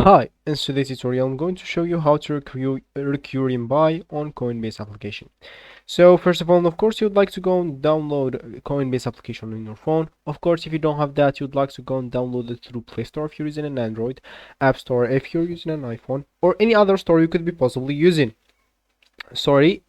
Hi, in today's tutorial I'm going to show you how to recurring buy on Coinbase application. So first of all, of course, you'd like to go and download Coinbase application on your phone. Of course, if you don't have that, you'd like to go and download it through Play Store if you're using an Android, App Store if you're using an iPhone, or any other store you could be possibly using. Sorry.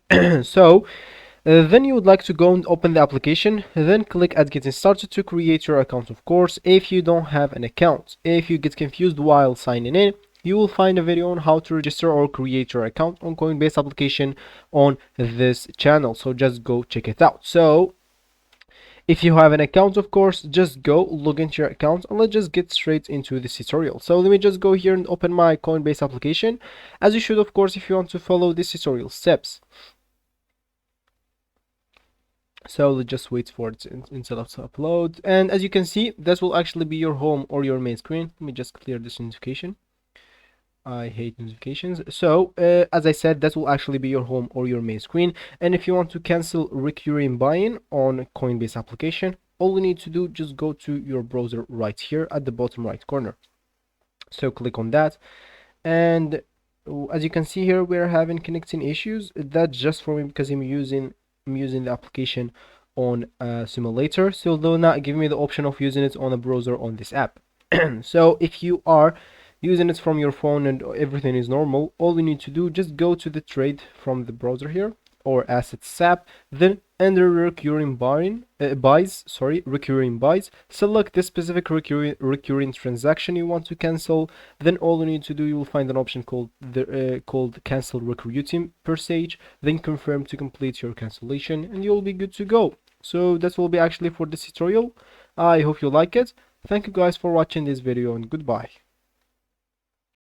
Then you would like to go and open the application, then click at getting started to create your account. Of course, if you don't have an account, if you get confused while signing in, you will find a video on how to register or create your account on Coinbase application on this channel, so just go check it out. So if you have an account, of course, just go log into your account and let's just get straight into this tutorial. So let me just go here and open my Coinbase application, as you should, of course, if you want to follow this tutorial steps. So let's just wait for it instead of to upload, and as you can see, this will actually be your home or your main screen. Let me just clear this notification. I hate notifications. So as I said, that will actually be your home or your main screen. And if you want to cancel recurring buying on Coinbase application, all you need to do, just go to your browser right here at the bottom right corner. So click on that, and as you can see here, we're having connecting issues. That's just for me because I'm using the application on a simulator, so they'll not give me the option of using it on a browser on this app. So if you are using it from your phone and everything is normal, all you need to do, just go to the trade from the browser here, or assets app, then under recurring buys, select the specific recurring transaction you want to cancel. Then all you need to do, you will find an option called cancel recruiting percentage, then confirm to complete your cancellation, and you'll be good to go. So that will be actually for this tutorial. I hope you like it. Thank you guys for watching this video, and goodbye.